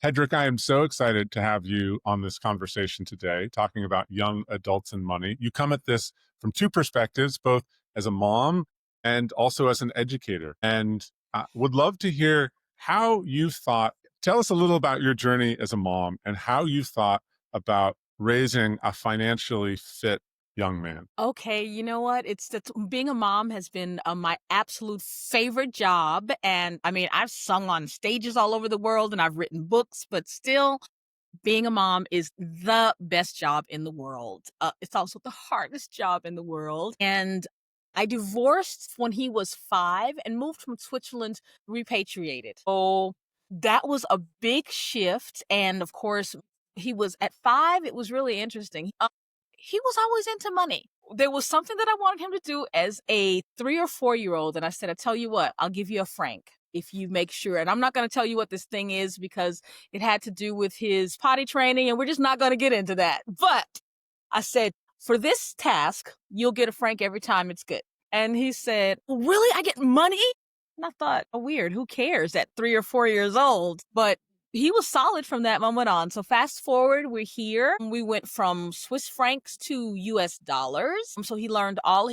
Hedrick, I am so excited to have you on this conversation today, talking about young adults and money. You come at this from two perspectives, both as a mom and also as an educator. And would love to hear how you thought, tell us a little about your journey as a mom and how you thought about raising a financially fit young man. Okay, you know what? It's that being a mom has been my absolute favorite job. And I mean, I've sung on stages all over the world and I've written books, but still, being a mom is the best job in the world. It's also the hardest job in the world. And I divorced when he was 5 and moved from Switzerland, repatriated. So that was a big shift. And of course, he was at 5. It was really interesting. He was always into money. There was something that I wanted him to do as a 3 or 4-year-old. And I said, I tell you what, I'll give you a franc if you make sure. And I'm not going to tell you what this thing is because it had to do with his potty training. And we're just not going to get into that. But I said, for this task, you'll get a franc every time. It's good. And he said, well, really? I get money? And I thought, oh, weird. Who cares at 3 or 4 years old? But he was solid from that moment on. So fast forward, we're here. We went from Swiss francs to US dollars. So he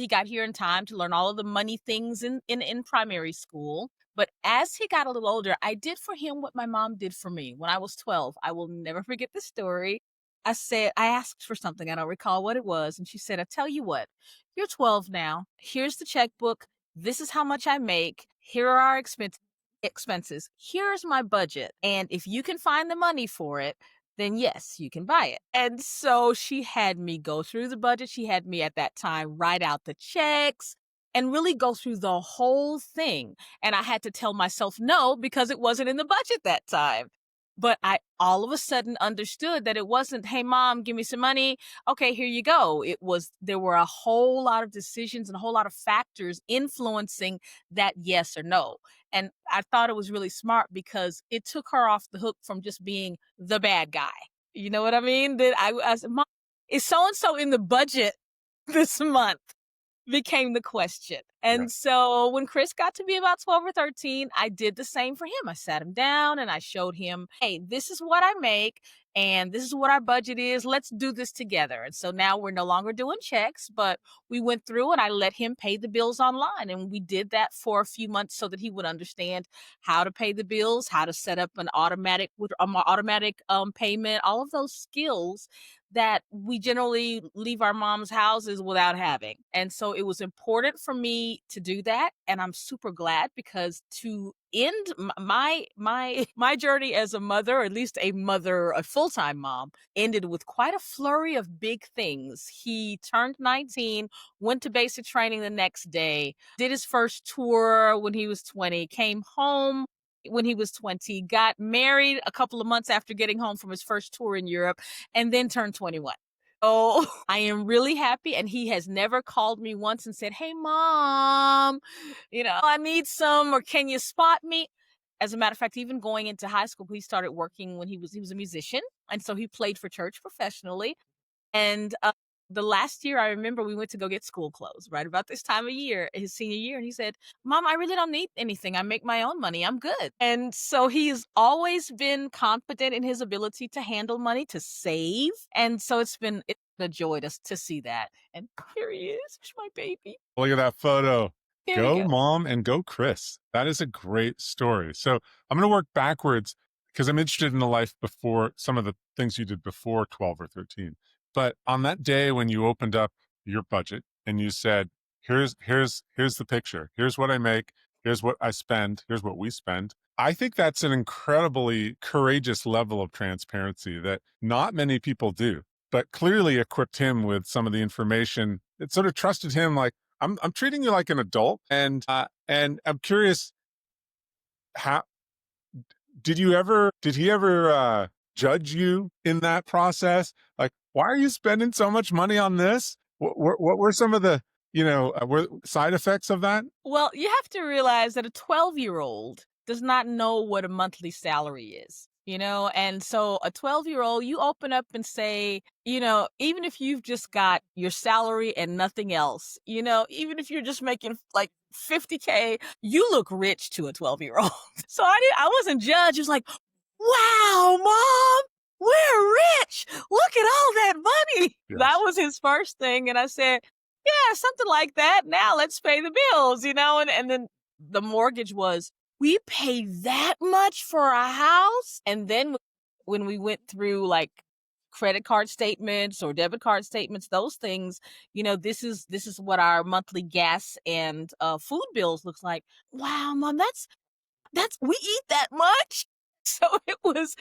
got here in time to learn all of the money things in primary school. But as he got a little older, I did for him what my mom did for me when I was 12. I will never forget the story. I asked for something. I don't recall what it was. And she said, I tell you what, you're 12 now. Here's the checkbook. This is how much I make. Here are our expenses. Here's my budget. And if you can find the money for it, then yes, you can buy it. And so she had me go through the budget. She had me at that time write out the checks and really go through the whole thing. And I had to tell myself no because it wasn't in the budget that time. But I all of a sudden understood that it wasn't, hey, mom, give me some money. Okay, here you go. There were a whole lot of decisions and a whole lot of factors influencing that yes or no. And I thought it was really smart because it took her off the hook from just being the bad guy. You know what I mean? That I said, mom, is so-and-so in the budget this month? Became the question. Yeah. And so when Chris got to be about 12 or 13, I did the same for him. I sat him down and I showed him, hey, this is what I make and this is what our budget is. Let's do this together. And so now we're no longer doing checks, but we went through and I let him pay the bills online. And we did that for a few months so that he would understand how to pay the bills, how to set up an automatic payment, all of those skills that we generally leave our mom's houses without having. And so it was important for me to do that. And I'm super glad because to end my journey as a mother, or at least a full-time mom, ended with quite a flurry of big things. He turned 19, went to basic training the next day, did his first tour when he was 20, came home when he was 20, got married a couple of months after getting home from his first tour in Europe, and then turned 21. Oh, I am really happy. And he has never called me once and said, hey, mom, I need some, or can you spot me? As a matter of fact, even going into high school, he started working when he was a musician. And so he played for church professionally. And the last year, I remember we went to go get school clothes right about this time of year, his senior year. And he said, mom, I really don't need anything. I make my own money. I'm good. And so he's always been confident in his ability to handle money, to save. And so it's been a joy to see that. And here he is, my baby. Look at that photo. Here we Go go. mom and go Chris. That is a great story. So I'm going to work backwards because I'm interested in the life before, some of the things you did before 12 or 13. But on that day when you opened up your budget and you said, here's the picture. Here's what I make. Here's what I spend. Here's what we spend. I think that's an incredibly courageous level of transparency that not many people do, but clearly equipped him with some of the information. It sort of trusted him, like, I'm treating you like an adult. And I'm curious, how did he ever judge you in that process? Like, why are you spending so much money on this? What were some of the, were side effects of that? Well, you have to realize that a 12-year-old does not know what a monthly salary is. And so a 12-year-old, you open up and say, even if you've just got your salary and nothing else, even if you're just making like 50K, you look rich to a 12-year-old. So I wasn't judged. It was like, wow, That Yes. was his first thing, and I said, "Yeah, something like that. Now let's pay the bills," and then the mortgage was, "We pay that much for a house?" And then when we went through, like, credit card statements or debit card statements, those things, this is what our monthly gas and, food bills looks like. "Wow, mom, that's we eat that much?" So it was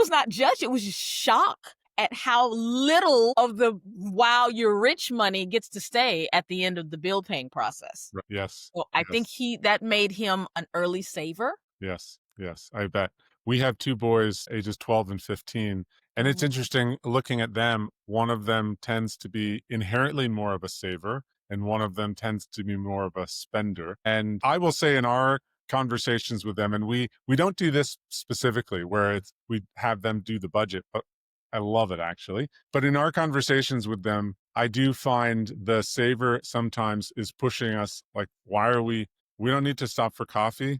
not judge, it was just shock at how little of the "wow, you're rich" money gets to stay at the end of the bill paying process. Yes. So I think Yes. he that made him an early saver. Yes, yes, I bet. We have 2 boys, ages 12 and 15, and it's Mhm. interesting looking at them. One of them tends to be inherently more of a saver, and one of them tends to be more of a spender. And I will say in our conversations with them, and we don't do this specifically where it's we have them do the budget, but I love it actually. But in our conversations with them, I do find the saver sometimes is pushing us like, why are we don't need to stop for coffee,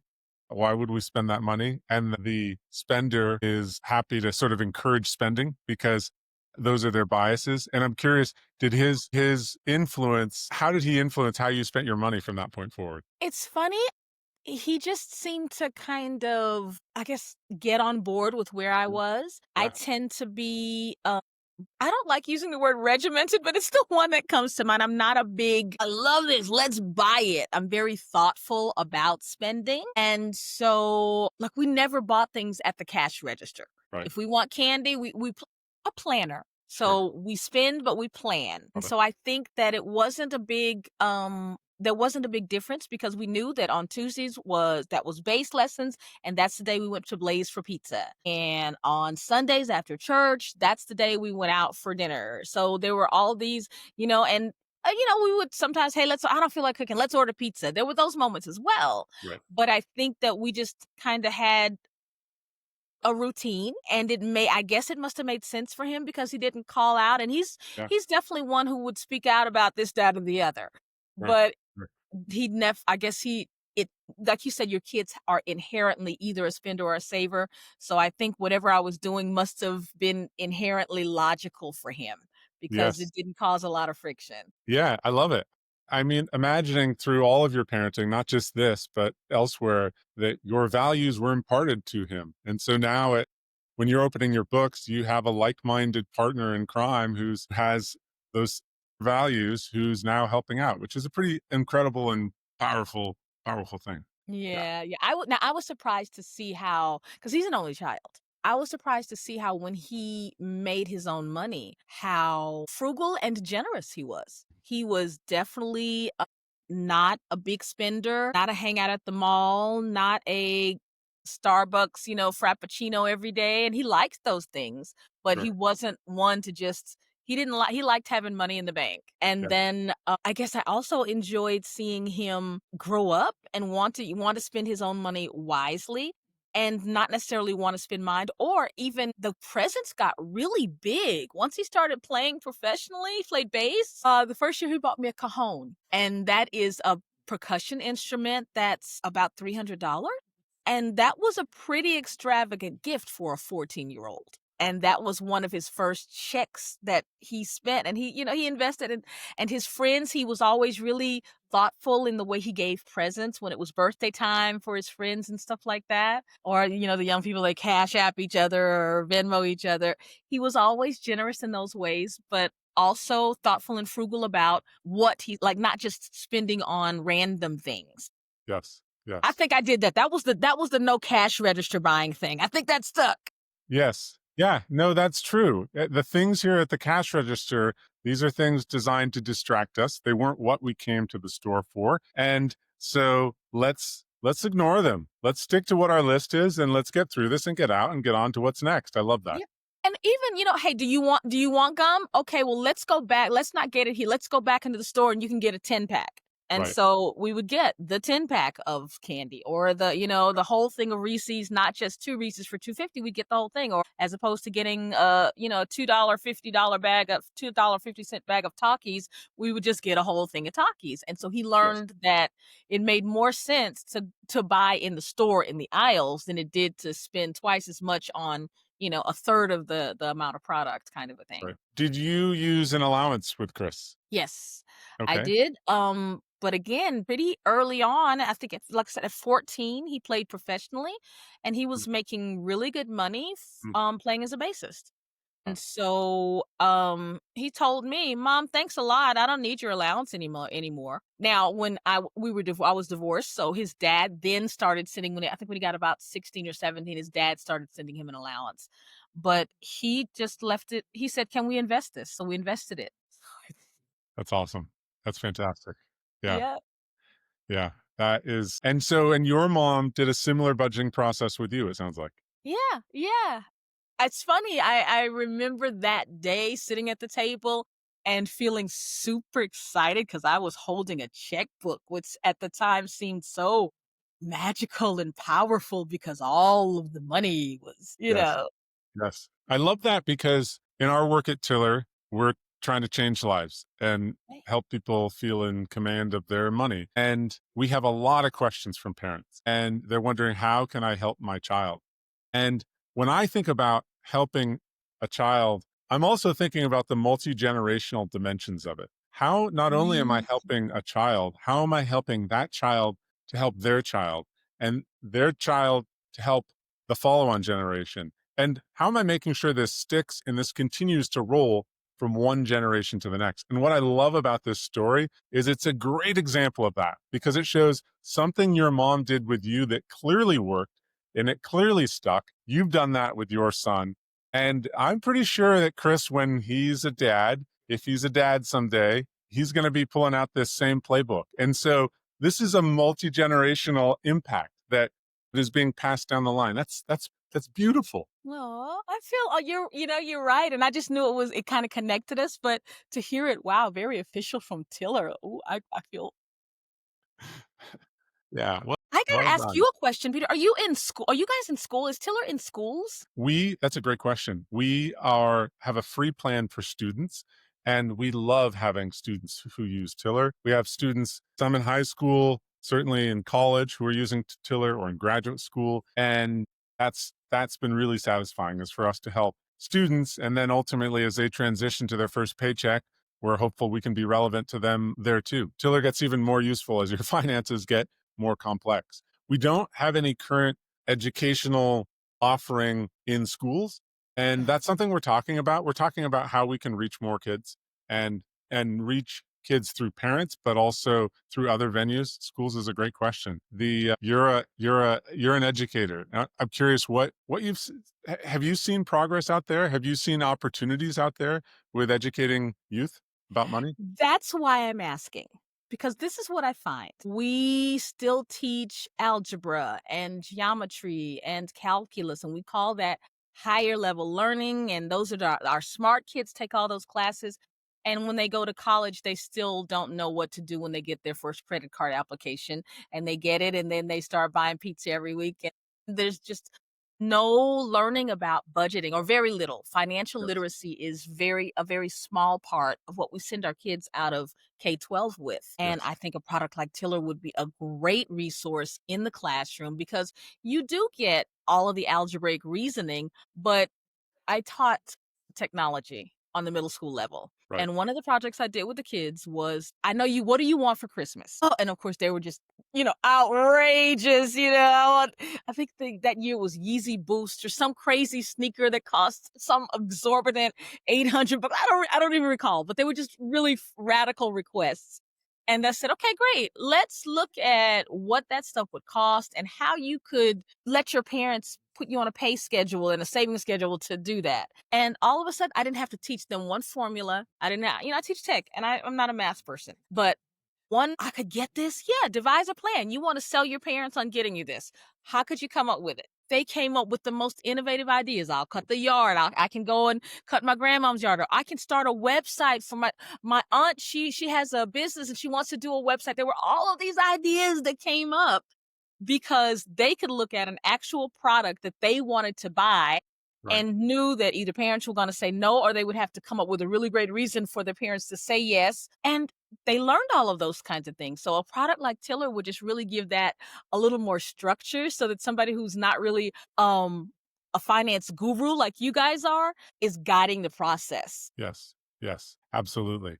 why would we spend that money? And the spender is happy to sort of encourage spending because those are their biases. And I'm curious, did his influence, how did he influence how you spent your money from that point forward? It's funny, he just seemed to kind of, I guess, get on board with where I Mm. was. I Yeah, tend to be, I don't like using the word regimented, but it's the one that comes to mind. I'm not a big, I love this, let's buy it. I'm very thoughtful about spending. And so, like, we never bought things at the cash register. right. If we want candy, a planner. Sure. So we spend, but we plan. And Love it. so I think that it wasn't a big, there wasn't a big difference because we knew that on Tuesdays was base lessons, and that's the day we went to Blaze for pizza. And on Sundays after church, that's the day we went out for dinner. So there were all these, and we would sometimes, hey, I don't feel like cooking, let's order pizza. There were those moments as well. Right. But I think that we just kind of had a routine, and I guess it must have made sense for him because he didn't call out, and Yeah. he's definitely one who would speak out about this, that, or the other. Right. But Right. he never, I guess it like you said, your kids are inherently either a spender or a saver. So I think whatever I was doing must have been inherently logical for him because Yes. it didn't cause a lot of friction. Yeah, I love it. I mean, imagining through all of your parenting, not just this, but elsewhere, that your values were imparted to him. And so now when you're opening your books, you have a like-minded partner in crime who's has those values, who's now helping out, which is a pretty incredible and powerful, powerful thing. Yeah. Yeah, yeah. I was surprised to see how, because he's an only child. I was surprised to see how when he made his own money, how frugal and generous he was. He was definitely not a big spender, not a hangout at the mall, not a Starbucks, frappuccino every day. And he liked those things, but he Sure. wasn't one to just, he liked having money in the bank. And Yeah. then I guess I also enjoyed seeing him grow up and want to spend his own money wisely and not necessarily want to spend mine, or even the presents got really big once he started playing professionally. He played bass. The first year he bought me a cajon, and that is a percussion instrument that's about $300. And that was a pretty extravagant gift for a 14-year-old. And that was one of his first checks that he spent. And he invested in, and his friends, he was always really thoughtful in the way he gave presents when it was birthday time for his friends and stuff like that. Or, the young people, they cash app each other or Venmo each other. He was always generous in those ways, but also thoughtful and frugal about what he, like, not just spending on random things. Yes. I Yes. think I did that. That was the no cash register buying thing. I think that stuck. Yes. Yeah. No, that's true. The things here at the cash register, these are things designed to distract us. They weren't what we came to the store for. And so let's ignore them. Let's stick to what our list is and let's get through this and get out and get on to what's next. I love that. Yeah. And even, hey, do you want gum? Okay, well, let's go back. Let's not get it here. Let's go back into the store and you can get a 10-pack. And Right. so we would get the 10-pack of candy, or the whole thing of Reese's, not just two Reese's for 250. We get the whole thing, or as opposed to getting a $2.50 bag of $2.50 bag of Takis, we would just get a whole thing of Takis. And so he Yes. learned that it made more sense to buy in the store in the aisles than it did to spend twice as much on a third of the amount of product kind of a Right. thing. Did you use an allowance with Chris? Yes, I Okay. did. But again, pretty early on, I think like I said, at 14, he played professionally and he Mm, was making really good money mm, playing as a bassist. uh, And so, he told me, "Mom, thanks a lot. I don't need your allowance anymore." Now, when I was divorced, so his dad then started sending I think when he got about 16 or 17, his dad started sending him an allowance. But he just left it. He said, "Can we invest this?" So we invested it. that's awesome. That's fantastic. Yeah. Yeah. Yeah. That is, and your mom did a similar budgeting process with you, it sounds like. Yeah, yeah. It's funny, I remember that day sitting at the table and feeling super excited because I was holding a checkbook, which at the time seemed so magical and powerful because all of the money was, Yes. Yes. I love that because in our work at Tiller, we're trying to change lives and Right. help people feel in command of their money. And we have a lot of questions from parents and they're wondering, how can I help my child? And when I think about helping a child, I'm also thinking about the multi generational dimensions of it. How not only am I Mm. helping a child, how am I helping that child to help their child and their child to help the follow on generation? And how am I making sure this sticks and this continues to roll from one generation to the next? And what I love about this story is it's a great example of that because it shows something your mom did with you that clearly worked and it clearly stuck. You've done that with your son. And I'm pretty sure that Chris, when he's a dad, if he's a dad someday, he's going to be pulling out this same playbook. And so this is a multi generational impact that is being passed down the line. That's beautiful. Aw, I feel you're right, and I just knew it kinda connected us, but to hear it, wow, very official from Tiller. Ooh, I feel Yeah. Well, I well gotta ask you done. a question, Peter. Are you in school? Are you guys in school? Is Tiller in schools? That's a great question. We are have a free plan for students and we love having students who use Tiller. We have students, some in high school, certainly in college who are using Tiller or in graduate school. And that's been really satisfying is for us to help students. And then ultimately as they transition to their first paycheck, we're hopeful we can be relevant to them there too. Tiller gets even more useful as your finances get more complex. We don't have any current educational offering in schools. And that's something we're talking about. We're talking about how we can reach more kids and reach kids through parents, but also through other venues. Schools is a great question. The you're an educator. I'm curious what have you seen progress out there? Have you seen opportunities out there with educating youth about money? That's why I'm asking, because this is what I find. We still teach algebra and geometry and calculus, and we call that higher level learning. And those are our smart kids take all those classes. And when they go to college, they still don't know what to do when they get their first credit card application and they get it. And then they start buying pizza every week. And there's just no learning about budgeting or very little. Financial Yes. literacy is a very small part of what we send our kids out of K-12 with. And Yes. I think a product like Tiller would be a great resource in the classroom because you do get all of the algebraic reasoning, but I taught technology on the middle school level. Right. And one of the projects I did with the kids was, I know you, what do you want for Christmas? Oh, and of course, they were just, outrageous. I think that year was Yeezy Boost or some crazy sneaker that cost some exorbitant 800, but I don't even recall, but they were just really radical requests. And I said, okay, great. Let's look at what that stuff would cost and how you could let your parents put you on a pay schedule and a saving schedule to do that. And all of a sudden, I didn't have to teach them one formula. I didn't, I teach tech and I'm not a math person, but one, I could get this. Yeah, devise a plan. You want to sell your parents on getting you this. How could you come up with it? They came up with the most innovative ideas. I'll cut the yard. I can go and cut my grandmom's yard. Or I can start a website for my aunt. She has a business and she wants to do a website. There were all of these ideas that came up because they could look at an actual product that they wanted to buy Right. and knew that either parents were going to say no or they would have to come up with a really great reason for their parents to say yes. And they learned all of those kinds of things. So a product like Tiller would just really give that a little more structure so that somebody who's not really a finance guru like you guys are is guiding the process. Yes. Yes. Absolutely.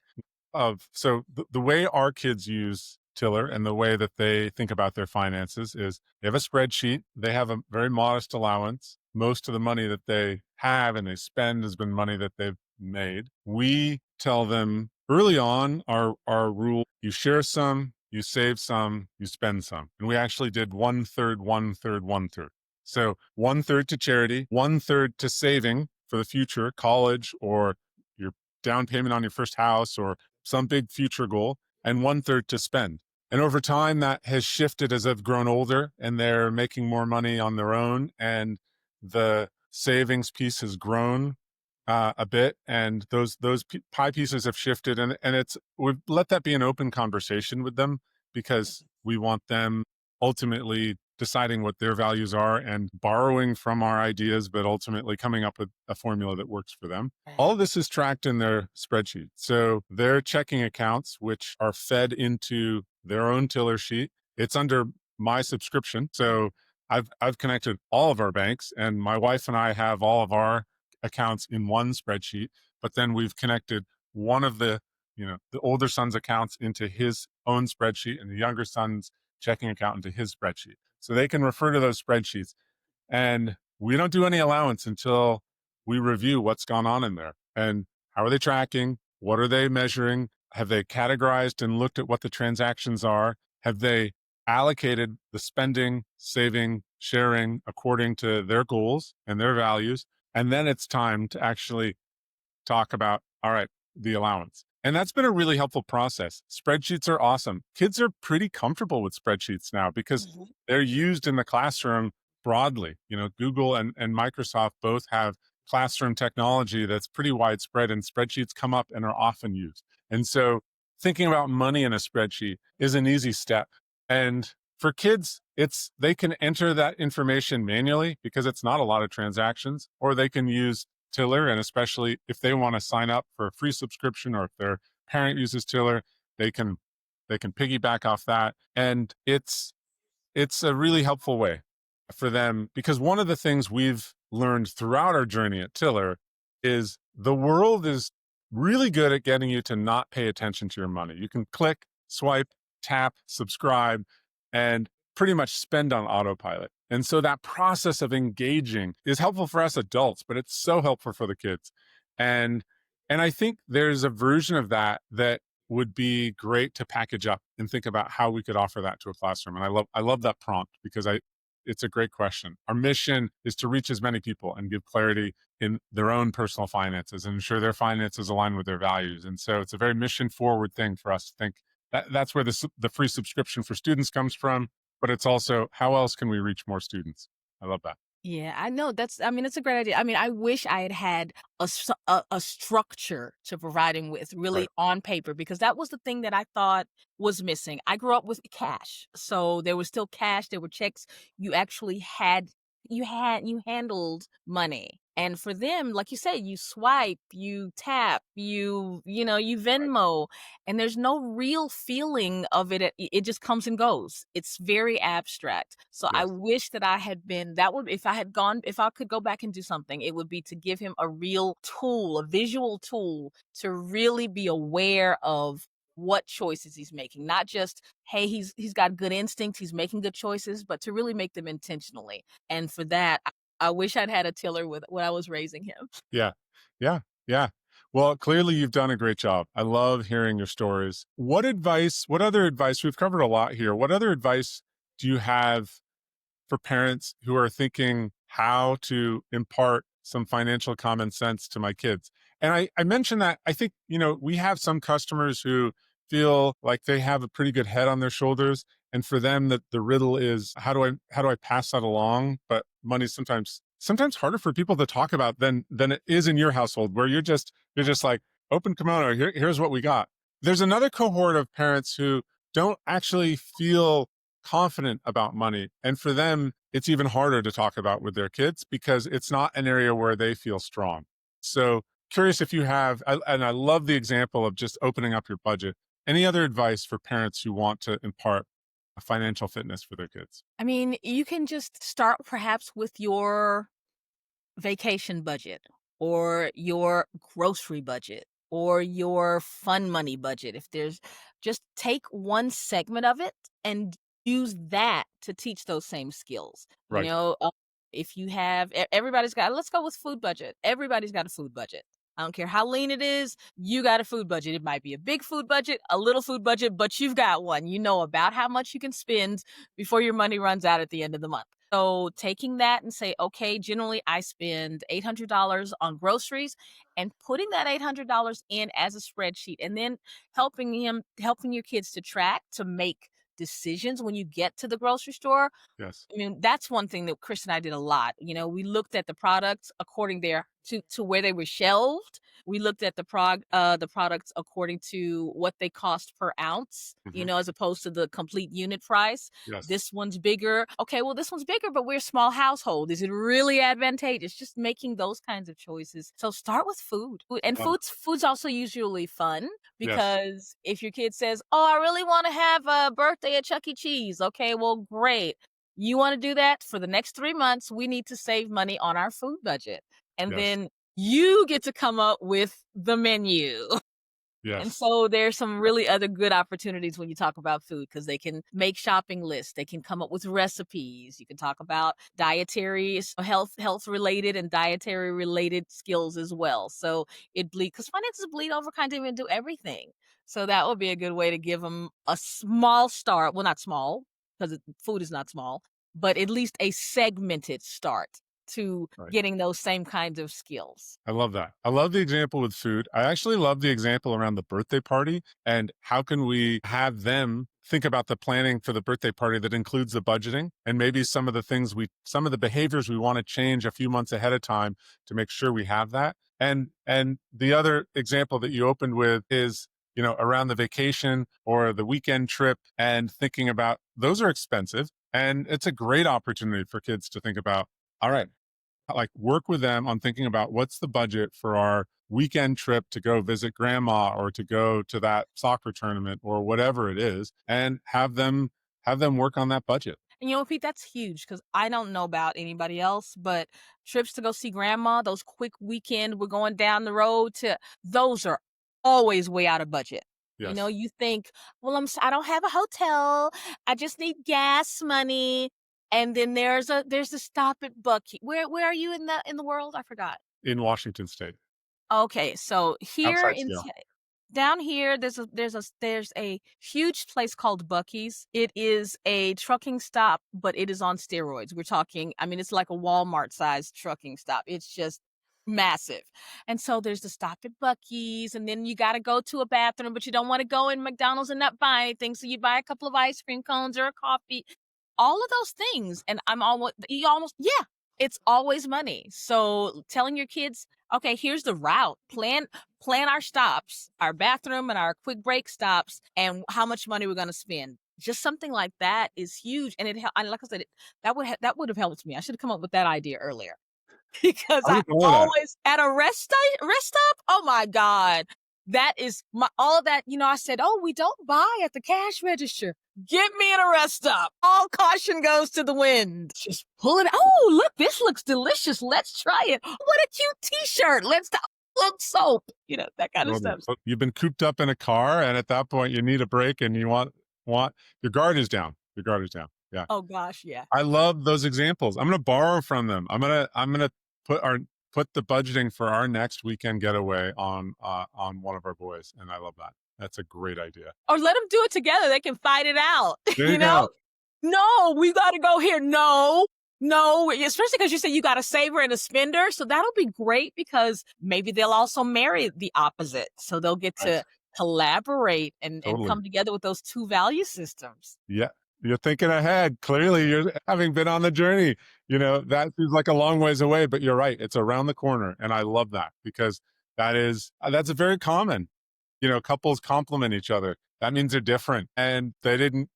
The way our kids use Tiller and the way that they think about their finances is they have a spreadsheet. They have a very modest allowance. Most of the money that they have and they spend has been money that they've made. We tell them early on our rule: you share some, you save some, you spend some. And we actually did one third, one third, one third. So one third to charity, one third to saving for the future, college or your down payment on your first house or some big future goal, and one third to spend. And over time, that has shifted as they've grown older and they're making more money on their own. And the savings piece has grown a bit, and those pie pieces have shifted. And we've let that be an open conversation with them because we want them ultimately deciding what their values are and borrowing from our ideas, but ultimately coming up with a formula that works for them. All of this is tracked in their spreadsheet. So their checking accounts, which are fed into their own Tiller sheet, it's under my subscription. So I've connected all of our banks, and my wife and I have all of our accounts in one spreadsheet. But then we've connected one of the older son's accounts into his own spreadsheet, and the younger son's checking account into his spreadsheet. So they can refer to those spreadsheets. And we don't do any allowance until we review what's gone on in there and how are they tracking? What are they measuring? Have they categorized and looked at what the transactions are? Have they allocated the spending, saving, sharing according to their goals and their values? And then it's time to actually talk about, all right, the allowance. And that's been a really helpful process. Spreadsheets are awesome. Kids are pretty comfortable with spreadsheets now because Mhm. they're used in the classroom broadly. Google and Microsoft both have classroom technology that's pretty widespread, and spreadsheets come up and are often used. And so thinking about money in a spreadsheet is an easy step. And for kids, they can enter that information manually because it's not a lot of transactions, or they can use Tiller. And especially if they want to sign up for a free subscription, or if their parent uses Tiller, they can piggyback off that. And it's a really helpful way for them, because one of the things we've learned throughout our journey at Tiller is the world is really good at getting you to not pay attention to your money. You can click, swipe, tap, subscribe, and pretty much spend on autopilot. And so that process of engaging is helpful for us adults, but it's so helpful for the kids. And I think there's a version of that would be great to package up and think about how we could offer that to a classroom. And I love that prompt because it's a great question. Our mission is to reach as many people and give clarity in their own personal finances and ensure their finances align with their values. And so it's a very mission forward thing for us to think. That's where the free subscription for students comes from, but it's also how else can we reach more students? I love that. Yeah, I know I mean, it's a great idea. I mean, I wish I had had a structure to providing with Right. really on paper, because that was the thing that I thought was missing. I grew up with cash. So there was still cash, there were checks. You actually you handled money. And for them, like you said, you swipe, you tap, you Right. Venmo, and there's no real feeling of it. It just comes and goes. It's very abstract. So I Yes. wish that if I could go back and do something, it would be to give him a real tool, a visual tool to really be aware of what choices he's making. Not just, hey, he's got good instinct, he's making good choices, but to really make them intentionally. And for that, I wish I'd had a tiller with when I was raising him. Yeah. Yeah. Yeah. Well, clearly you've done a great job. I love hearing your stories. What other advice, we've covered a lot here. What other advice do you have for parents who are thinking how to impart some financial common sense to my kids? And I mentioned that I think, we have some customers who feel like they have a pretty good head on their shoulders. And for them, that the riddle is how do I pass that along? But money's sometimes harder for people to talk about than it is in your household, where you're just like, open kimono, here's what we got. There's another cohort of parents who don't actually feel confident about money. And for them, it's even harder to talk about with their kids because it's not an area where they feel strong. So curious if you have, and I love the example of just opening up your budget. Any other advice for parents who want to impart a financial fitness for their kids? I mean, you can just start perhaps with your vacation budget or your grocery budget or your fun money budget. If there's just take one segment of it and use that to teach those same skills. Right. If you have everybody's got, let's go with food budget. Everybody's got a food budget. I don't care how lean it is, you got a food budget. It might be a big food budget, a little food budget, but you've got one. You know about how much you can spend before your money runs out at the end of the month. So taking that and say, okay, generally I spend $800 on groceries and putting that $800 in as a spreadsheet and then helping your kids to track, to make decisions when you get to the grocery store. Yes. I mean, that's one thing that Chris and I did a lot. We looked at the products according there to where they were shelved. We looked at the products according to what they cost per ounce, Hmm. as opposed to the complete unit price. Yes. This one's bigger. Okay, well, this one's bigger, but we're a small household. Is it really advantageous? Just making those kinds of choices. So start with food. And Love it. food's also usually fun Yes. because if your kid says, "Oh, I really want to have a birthday at Chuck E. Cheese." Okay, well, great. You want to do that for the next 3 months? We need to save money on our food budget. And Yes. then you get to come up with the menu. And Yes. so there's some really other good opportunities when you talk about food because they can make shopping lists. They can come up with recipes. You can talk about dietary, health related and dietary related skills as well. So it bleed because finances bleed over kind of into everything. So that would be a good way to give them a small start. Well, not small because food is not small, but at least a segmented start to Right. getting those same kinds of skills. I love that. I love the example with food. I actually love the example around the birthday party and how can we have them think about the planning for the birthday party that includes the budgeting and maybe some of the behaviors we want to change a few months ahead of time to make sure we have that. And the other example that you opened with is, around the vacation or the weekend trip and thinking about those are expensive. And it's a great opportunity for kids to think about, all right, like work with them on thinking about what's the budget for our weekend trip to go visit grandma or to go to that soccer tournament or whatever it is and have them work on that budget. And Pete, that's huge because I don't know about anybody else, but trips to go see grandma, those quick weekend, we're going down the road to, those are always way out of budget. Yes. You think, well, I don't have a hotel. I just need gas money. And then there's a stop at Bucky. Where are you in the world? I forgot. In Washington State, Okay, so here outside in Seattle. down here, there's a huge place called Bucky's. It is a trucking stop, but it is on steroids. We're talking, I mean, it's like a Walmart-sized trucking stop. It's just massive. And so there's the stop at Bucky's, and then you gotta go to a bathroom, but you don't wanna go in McDonald's and not buy anything, so you buy a couple of ice cream cones or a coffee. All of those things, and yeah, it's always money. So telling your kids, okay, here's the route. Plan our stops, our bathroom and our quick break stops, and how much money we're going to spend. Just something like that is huge, and and like I said, that would have helped me. I should have come up with that idea earlier because I I would follow that. always at a rest stop. Oh my god, that is my all of that. I said, oh, we don't buy at the cash register. Get me in a rest stop. All caution goes to the wind. Just pull it. Oh, look, this looks delicious. Let's try it. What a cute T-shirt. Look soap. That kind of Love it. stuff. So you've been cooped up in a car, and at that point, you need a break, and you want your guard is down. Your guard is down. Yeah, Oh gosh, yeah. I love those examples. I'm going to borrow from them. I'm gonna put our put the budgeting for our next weekend getaway on one of our boys, and I love that. That's a great idea. Or let them do it together. They can fight it out. There you you know? go. No, we got to go here. No, no, especially because you said you got a saver and a spender. So that'll be great because maybe they'll also marry the opposite. So they'll get to Nice. collaborate and Totally. come together with those two value systems. Yeah. You're thinking ahead. Clearly, you're having been on the journey. That seems like a long ways away, but you're right. It's around the corner. And I love that because that's a very common. Couples complement each other. That means they're different and they didn't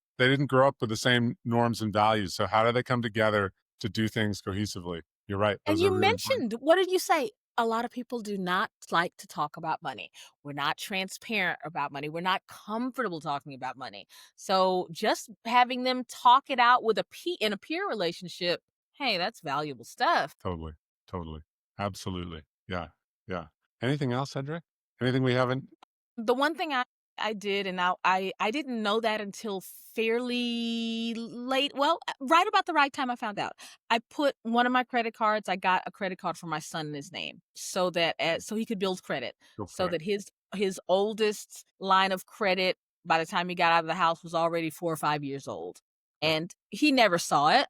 grow up with the same norms and values. So how do they come together to do things cohesively? You're right. And Those are you really important. mentioned, what did you say? A lot of people do not like to talk about money. We're not transparent about money. We're not comfortable talking about money. So just having them talk it out with in a peer relationship, hey, that's valuable stuff. Totally. Totally. Absolutely. Yeah. Yeah. Anything else, Hedrick? Anything we haven't? The one thing I did, and I didn't know that until fairly late, well, right about the right time I found out. I put one of my credit cards, I got a credit card for my son in his name so that so he could build credit, Go so for it. that his oldest line of credit by the time he got out of the house was already 4 or 5 years old. Yeah. And he never saw it.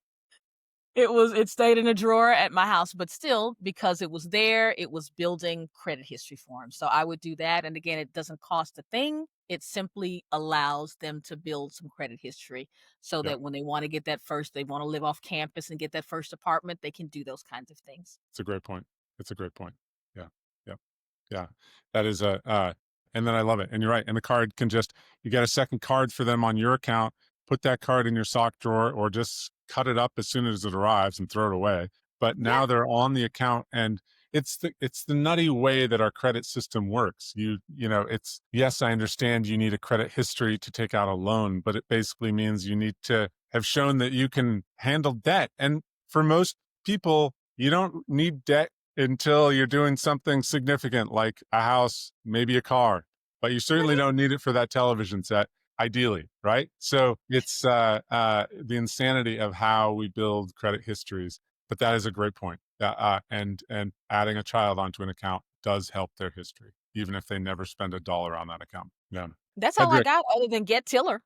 It stayed in a drawer at my house, but still, because it was there, it was building credit history for him. So I would do that, and again, it doesn't cost a thing. It simply allows them to build some credit history so Yeah. that when they wanna live off campus and get that first apartment, they can do those kinds of things. It's a great point. It's a great point. Yeah. Yeah. Yeah, that is and then I love it. And you're right. And the card can just, you get a second card for them on your account, put that card in your sock drawer, or just cut it up as soon as it arrives and throw it away. But Yeah. now they're on the account, and it's the nutty way that our credit system works. It's, yes, I understand you need a credit history to take out a loan, but it basically means you need to have shown that you can handle debt. And for most people, you don't need debt until you're doing something significant like a house, maybe a car, but you certainly Right. don't need it for that television set, ideally, right? So it's the insanity of how we build credit histories. But that is a great point. And adding a child onto an account does help their history, even if they never spend a dollar on that account. Yeah. That's all I Hedrick, got other than Get Tiller.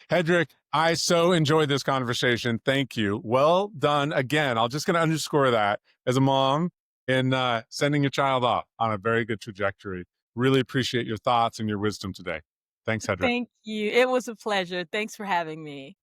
Hedrick, I so enjoyed this conversation. Thank you. Well done again. I'm just going to underscore that as a mom in sending your child off on a very good trajectory. Really appreciate your thoughts and your wisdom today. Thanks, Hedrick. Thank you. It was a pleasure. Thanks for having me.